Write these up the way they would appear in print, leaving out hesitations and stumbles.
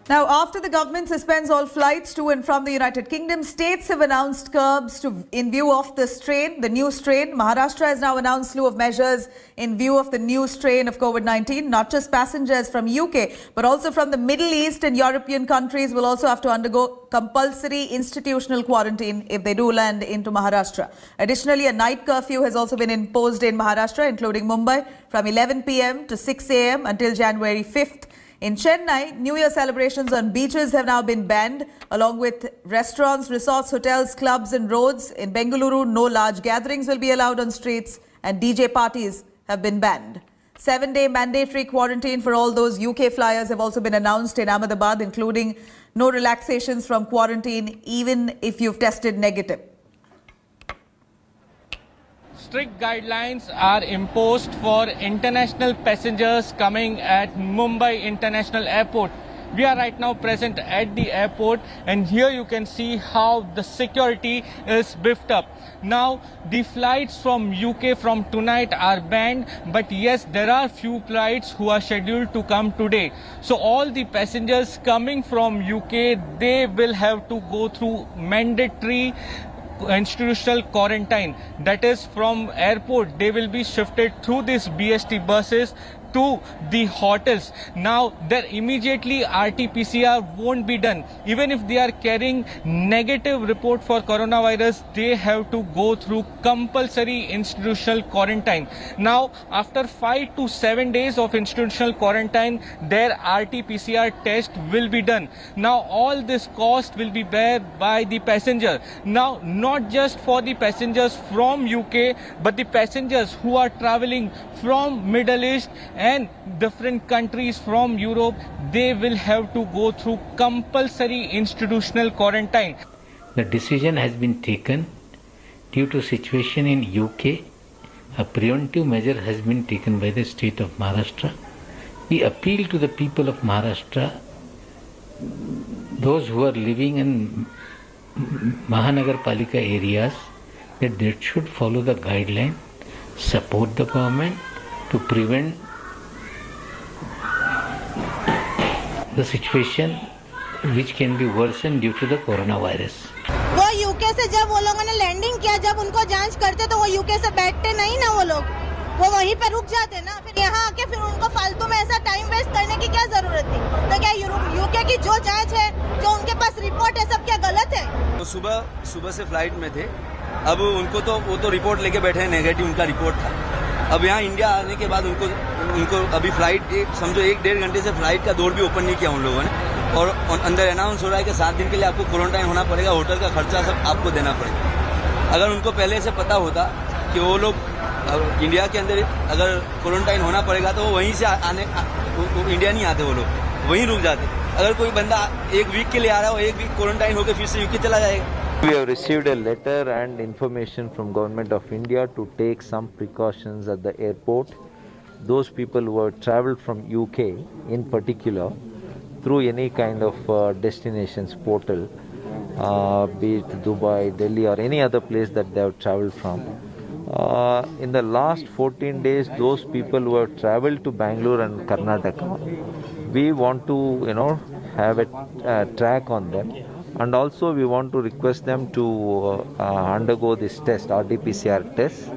Now, after the government suspends all flights to and from the United Kingdom, states have announced curbs in view of the strain, the new strain. Maharashtra has now announced slew of measures in view of the new strain of COVID-19. Not just passengers from UK, but also from the Middle East and European countries will also have to undergo compulsory institutional quarantine if they do land into Maharashtra. Additionally, a night curfew has also been imposed in Maharashtra, including Mumbai, from 11 p.m. to 6 a.m. until January 5th. In Chennai, New Year celebrations on beaches have now been banned, along with restaurants, resorts, hotels, clubs and roads. In Bengaluru, no large gatherings will be allowed on streets and DJ parties have been banned. 7-day mandatory quarantine for all those UK flyers have also been announced in Ahmedabad, including no relaxations from quarantine even if you've tested negative. Strict guidelines are imposed for international passengers coming at Mumbai International Airport. We are right now present at the airport, and here you can see how the security is beefed up. Now, the flights from UK from tonight are banned, but yes, there are few flights who are scheduled to come today. So all the passengers coming from UK, they will have to go through mandatory institutional quarantine. That is, from airport they will be shifted through these BST buses to the hotels. Now there immediately RT-PCR won't be done. Even if they are carrying negative report for coronavirus, they have to go through compulsory institutional quarantine. Now after 5 to 7 days of institutional quarantine, their RT-PCR test will be done. Now all this cost will be borne by the passenger. Now not just for the passengers from UK, but the passengers who are traveling from Middle East and different countries from Europe, they will have to go through compulsory institutional quarantine. The decision has been taken due to situation in UK. A preventive measure has been taken by the state of Maharashtra. We appeal to the people of Maharashtra, those who are living in Mahanagarpalika areas, that they should follow the guideline, support the government to prevent the situation which can be worsened due to the coronavirus. वो UK से जब वो लोगों ने landing किया, जब उनको जांच करते तो वो यूके से बैठते नहीं ना, वो लोग वो वहीं पे रुक जाते ना। फिर यहाँ आके फिर उनको फालतू में ऐसा टाइम वेस्ट करने की क्या जरूरत थी? तो क्या यूके की जो जांच है, जो उनके पास रिपोर्ट है, सब क्या गलत है? तो सुबह से फ्लाइट में थे, अब उनको तो वो तो रिपोर्ट लेके बैठे हैं, नेगेटिव उनका रिपोर्ट था। अब यहाँ इंडिया आने के बाद उनको अभी फ्लाइट समझो 1-1.5 घंटे से फ्लाइट का डोर भी ओपन नहीं किया उन लोगों ने, और अंदर अनाउंस हो रहा है कि 7 दिन के लिए आपको क्वारंटाइन होना पड़ेगा, होटल का खर्चा सब आपको देना पड़ेगा। अगर उनको पहले से पता होता कि वो लोग इंडिया के अंदर अगर क्वारंटाइन होना पड़ेगा तो वो वहीं से इंडिया नहीं आते, वो लोग वहीं रुक जाते। अगर कोई बंदा 1 वीक के लिए आ रहा हो, 1 वीक क्वारंटाइन होकर फिर से यूके चला जाएगा। We have received a letter and information from Government of India to take some precautions at the airport. Those people who have travelled from UK in particular through any kind of destinations portal, be it Dubai, Delhi or any other place that they have travelled from. In the last 14 days, those people who have travelled to Bangalore and Karnataka, we want to have a track on them. And also we want to request them to undergo this test, RT-PCR test.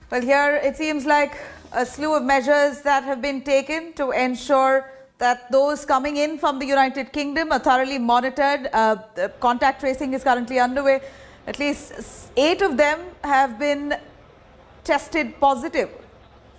Well, here it seems like a slew of measures that have been taken to ensure that those coming in from the United Kingdom are thoroughly monitored. Contact tracing is currently underway. At least 8 of them have been tested positive.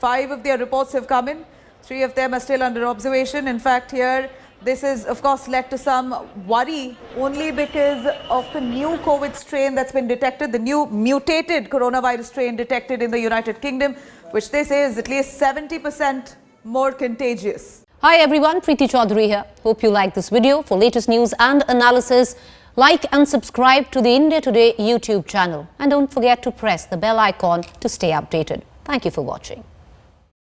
5 of their reports have come in. 3 of them are still under observation. In fact, here, this has, of course, led to some worry only because of the new COVID strain that's been detected, the new mutated coronavirus strain detected in the United Kingdom, which they say is at least 70% more contagious. Hi everyone, Preeti Chaudhary here. Hope you like this video. For latest news and analysis, like and subscribe to the India Today YouTube channel. And don't forget to press the bell icon to stay updated. Thank you for watching.